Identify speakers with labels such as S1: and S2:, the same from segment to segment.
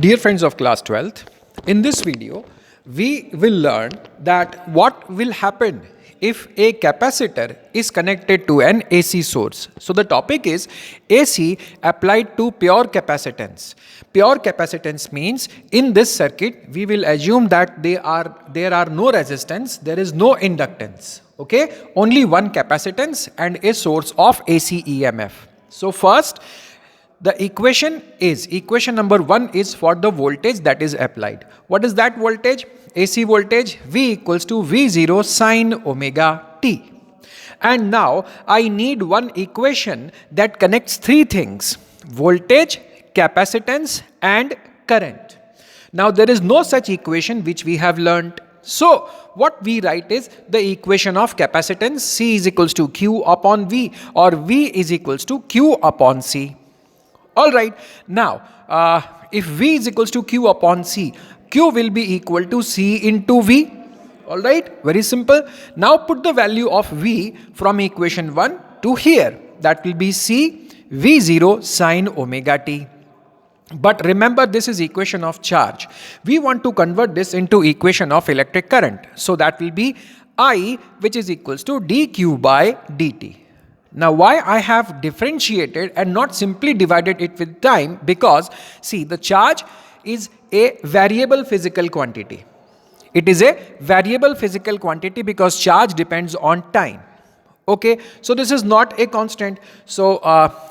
S1: Dear friends of class 12th, in this video, we will learn that what will happen if a capacitor is connected to an AC source. So the topic is AC applied to pure capacitance. Pure capacitance means in this circuit, we will assume that there are no resistance, there is no inductance. Okay, only one capacitance and a source of AC EMF. So first, the equation number 1 is for the voltage that is applied. What is that voltage? AC voltage V equals to V0 sine omega t. And now I need one equation that connects three things: voltage, capacitance and current. Now there is no such equation which we have learnt. So what we write is the equation of capacitance, C is equals to Q upon V, or V is equals to Q upon C. Alright, now if V is equals to Q upon C, Q will be equal to C into V. Alright, very simple. Now put the value of V from equation 1 to here. That will be C V0 sine omega t. But remember, this is equation of charge. We want to convert this into equation of electric current. So that will be I, which is equals to dq by dt. Now why I have differentiated and not simply divided it with time? Because see, the charge is a variable physical quantity. It is a variable physical quantity because charge depends on time. Okay, so this is not a constant. So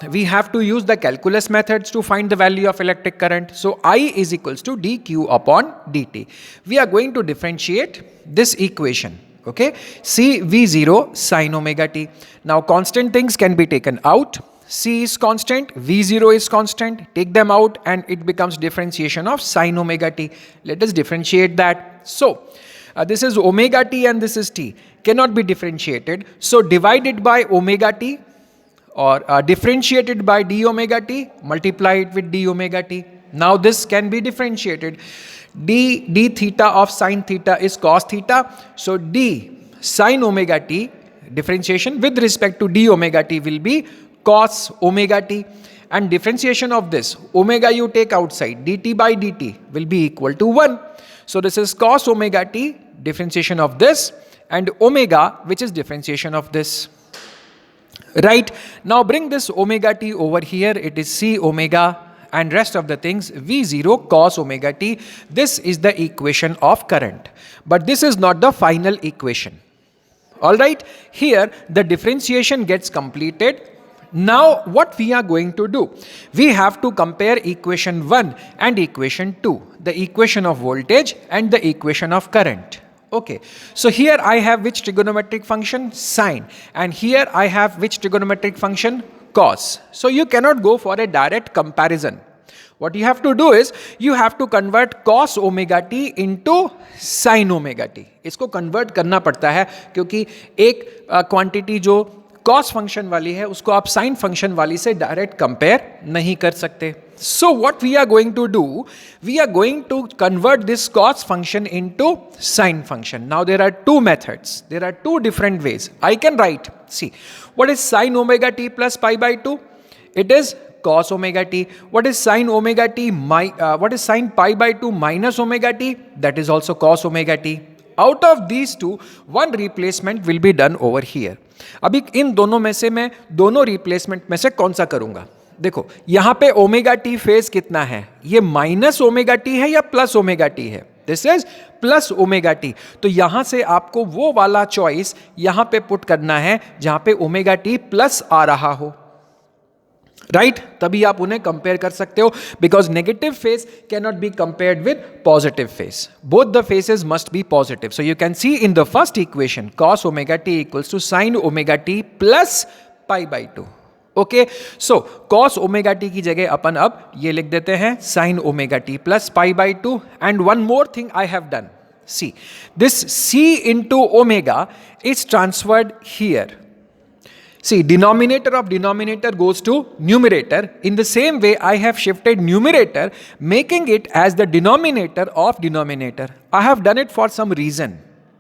S1: we have to use the calculus methods to find the value of electric current. So I is equals to dq upon dt. We are going to differentiate this equation. Okay, C V0 sine omega t. Now constant things can be taken out. C is constant, V0 is constant. Take them out and it becomes differentiation of sine omega t. Let us differentiate that. So this is omega t and this is t. Cannot be differentiated. So divided by omega t or differentiated by d omega t, multiply it with d omega t. Now this can be differentiated. d theta of sine theta is cos theta. So d sine omega t differentiation with respect to d omega t will be cos omega t, and differentiation of this omega you take outside, dt by dt will be equal to 1. So this is cos omega t differentiation of this, and omega, which is differentiation of this. Right, now bring this omega t over here. It is c omega and rest of the things V0 cos omega t. This is the equation of current. But this is not the final equation. Alright, here the differentiation gets completed. Now what we are going to do? We have to compare equation 1 and equation 2. The equation of voltage and the equation of current. Okay, so here I have which trigonometric function? Sine. And here I have which trigonometric function? Cos. So you cannot go for a direct comparison. What you have to do is you have to convert cos omega t into sin omega t. इसको convert करना पड़ता है क्योंकि एक quantity जो cos function वाली है उसको आप sin फंक्शन वाली से डायरेक्ट कंपेयर नहीं कर सकते. So what we are going to do, we are going to convert this cos function into sin function. Now there are two methods. There are two different ways. I can write, see, what is sin omega t plus pi by 2? It is cos omega t. What is sin omega t? What is sin pi by 2 minus omega t? That is also cos omega t. Out of these two, one replacement will be done over here. अभी इन दोनों में से मैं दोनों replacement में से कौन सा करूंगा? देखो यहां पे ओमेगा टी फेज कितना है? ये माइनस ओमेगा टी है या प्लस ओमेगा टी है? This is plus omega T. तो यहां से आपको वो वाला चॉइस यहां पे पुट करना है जहां पे ओमेगा टी प्लस आ रहा हो. राइट, तभी आप उन्हें कंपेयर कर सकते हो. Because negative phase can not be compared with positive phase. Both the faces must be positive. So you can see in the first equation cos omega t equals to sin omega t plus pi by 2. Okay, so cos omega t की जगह अपन अब ये लिख देते हैं sin omega t plus pi by 2. And one more thing I have done. See, this c into omega is transferred here. See, denominator of denominator goes to numerator. In the same way, I have shifted numerator, making it as the denominator of denominator. I have done it for some reason.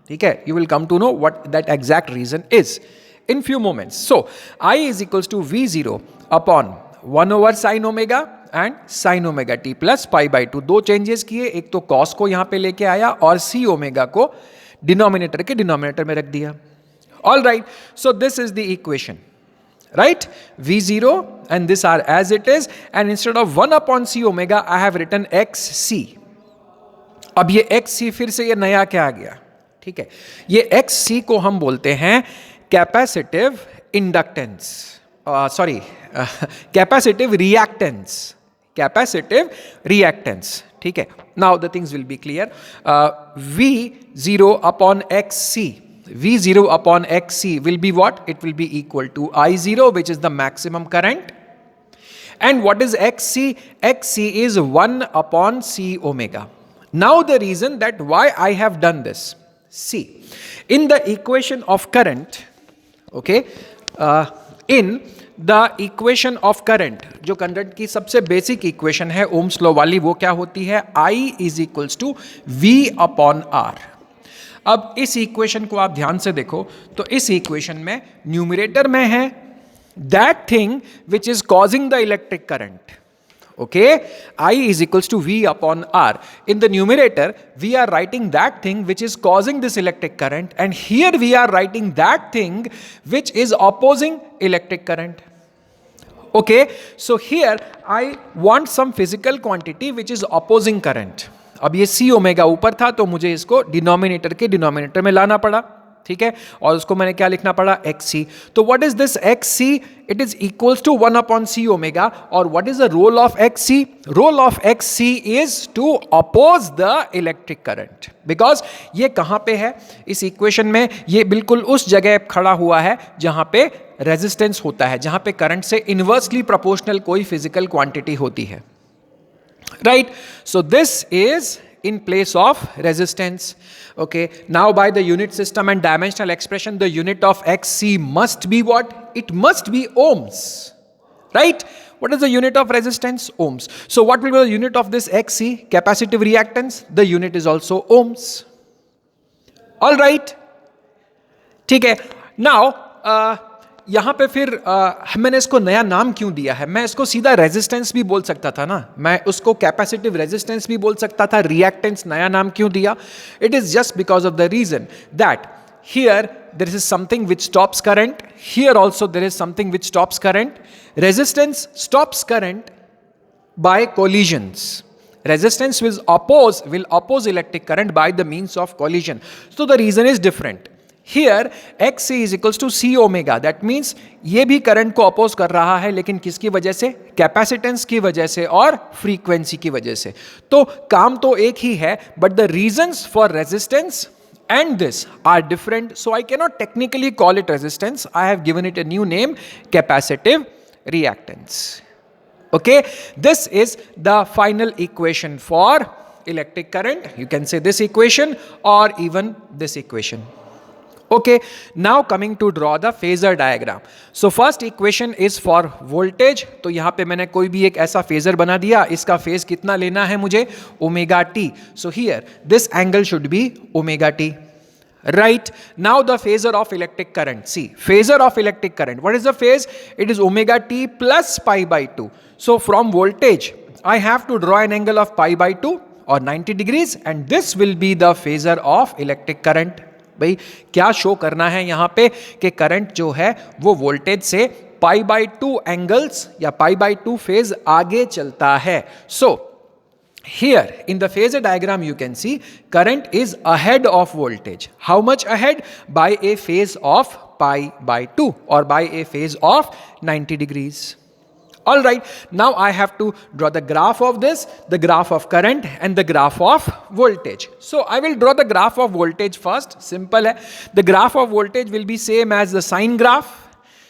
S1: Okay, you will come to know what that exact reason is in few moments. So I is equals to V0 upon 1 over sin omega and sine omega T plus pi by two. दो changes किए, एक तो cos को यहां पे लेके आया और सी ओमेगा को डिनोमिनेटर के डिनोमिनेटर में रख दिया. All right, so this is the equation, right? V0 and this are as it is, and instead of 1 upon c omega I have written xc. अब ये xc फिर से ये नया क्या आ गया, ठीक है. ये xc को हम बोलते हैं capacitive inductance, sorry capacitive reactance, capacitive reactance, ठीक है. Now the things will be clear. V0 upon xc, V0 upon xc will be what? It will be equal to I0, which is the maximum current. And what is xc? Xc is 1 upon c omega. Now the reason that why I have done this. See, in the equation of current, okay, in the equation of current, जो current की सबसे basic equation है Ohm's law वाली, वो क्या होती है? I is equals to V upon R. अब इस इक्वेशन को आप ध्यान से देखो तो इस इक्वेशन में न्यूमरेटर में है that thing which is causing the electric current. Okay, I is equals to V upon R. In the numerator, we are writing that thing which is causing this electric current, and here we are writing that thing which is opposing electric current. Okay, so here I want some physical quantity which is opposing current. अब ये सी omega ऊपर था तो मुझे इसको denominator के denominator में लाना पड़ा, ठीक है, और उसको मैंने क्या लिखना पड़ा? X C. तो what is this X C? It is equals to 1 upon C omega. और what is the role of X C? Role of X C is to oppose the electric current. Because ये कहां पे है इस equation में? ये बिल्कुल उस जगह खड़ा हुआ है जहां पे रेजिस्टेंस होता है, जहां पे करंट से इनवर्सली प्रोपोर्शनल कोई फिजिकल क्वांटिटी होती है. Right, so this is in place of resistance. Okay, now by the unit system and dimensional expression, the unit of xc must be what? It must be ohms, right? What is the unit of resistance? Ohms. So what will be the unit of this xc, capacitive reactance? The unit is also ohms. All right, ठीक है. Now यहां पे फिर मैंने इसको नया नाम क्यों दिया है? मैं इसको सीधा रेजिस्टेंस भी बोल सकता था ना, मैं उसको कैपेसिटिव रेजिस्टेंस भी बोल सकता था. रिएक्टेंस नया नाम क्यों दिया? It is just because of the reason that here there is something which stops current, here also there is something which stops current. Resistance stops current by collisions. Resistance will oppose electric current by the means of collision. So the reason is different. Here xc is equals to c omega. That means ये भी current को oppose कर रहा है, लेकिन किसकी वजह से? कैपेसिटेंस की वजह से और फ्रीक्वेंसी की वजह से. तो काम तो एक ही है, but the reasons for resistance and this are different. So I cannot technically call it resistance. I have given it a new name, capacitive reactance. Okay, this is the final equation for electric current. You can say this equation or even this equation. Okay, now coming to draw the phasor diagram. So first equation is for voltage. तो यहाँ पे मैंने कोई भी एक ऐसा phasor बना दिया, इसका phase कितना लेना है मुझे? omega t. So here this angle should be omega t. Right, now the phasor of electric current. See, phasor of electric current, what is the phase? It is omega t plus pi by 2. So from voltage I have to draw an angle of pi by 2 or 90 degrees, and this will be the phasor of electric current. भाई क्या show करना है यहां पे कि current जो है वो वोल्टेज से पाई बाई 2 एंगल्स या पाई बाई 2 फेज आगे चलता है. सो here in the phasor diagram you can see current is ahead of voltage. How much ahead? By a phase of pi by 2 or by a phase of 90 degrees. All right, now I have to draw the graph of this, the graph of current and the graph of voltage. So I will draw the graph of voltage first. Simple hai. The graph of voltage will be same as the sine graph.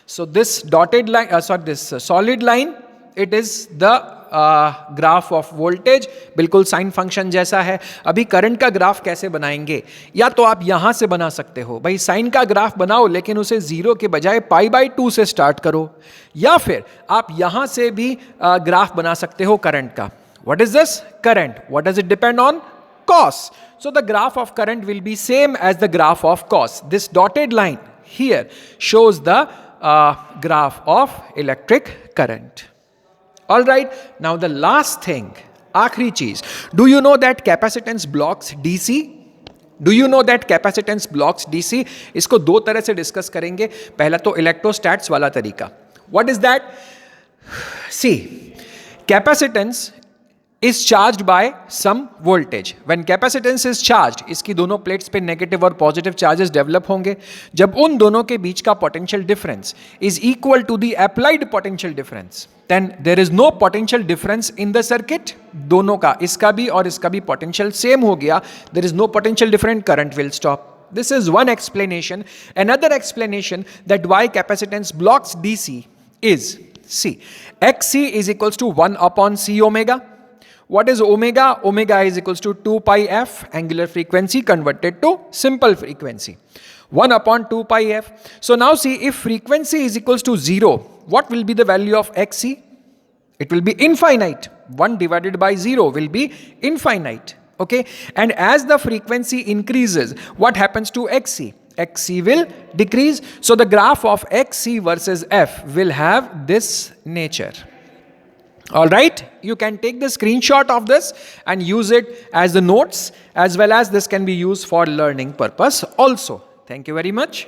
S1: So this dotted line, this solid line, it is the graph of voltage. बिल्कुल sine function जैसा है. अभी current का graph कैसे बनाएंगे? या तो आप यहां से बना सकते हो, भाई साइन का ग्राफ बनाओ लेकिन उसे जीरो के बजाय पाई बाई 2 से स्टार्ट करो, या फिर आप यहां से भी ग्राफ बना सकते हो करंट का. What is this? Current. What does it depend on? cos. So the graph of current will be same as the graph of cos. This dotted line here shows the graph of electric current. All right, now the last thing, आखिरी चीज, do you know that capacitance blocks DC? Do you know that capacitance blocks DC? इसको दो तरह से discuss करेंगे. पहला तो इलेक्ट्रोस्टैट्स वाला तरीका. What is that? See, capacitance is charged by some voltage. When capacitance is charged, इसकी दोनों प्लेट्स पे नेगेटिव और पॉजिटिव चार्जेस डेवलप होंगे. जब उन दोनों के बीच का potential difference is equal to the applied potential difference, then there is no potential difference in the circuit. दोनों का, इसका भी और इसका भी पोटेंशियल सेम हो गया. There is no potential different, current will stop. This is one explanation. Another explanation that why capacitance blocks DC is, see, XC is equals to 1 upon C omega. What is omega? Omega is equals to 2 pi f, angular frequency converted to simple frequency. 1 upon 2 pi f. So now see, if frequency is equals to 0, what will be the value of xc? It will be infinite. 1 divided by 0 will be infinite. Okay? And as the frequency increases, what happens to xc? Xc will decrease. So the graph of xc versus f will have this nature. All right, you can take the screenshot of this and use it as the notes, as well as this can be used for learning purpose also. Thank you very much.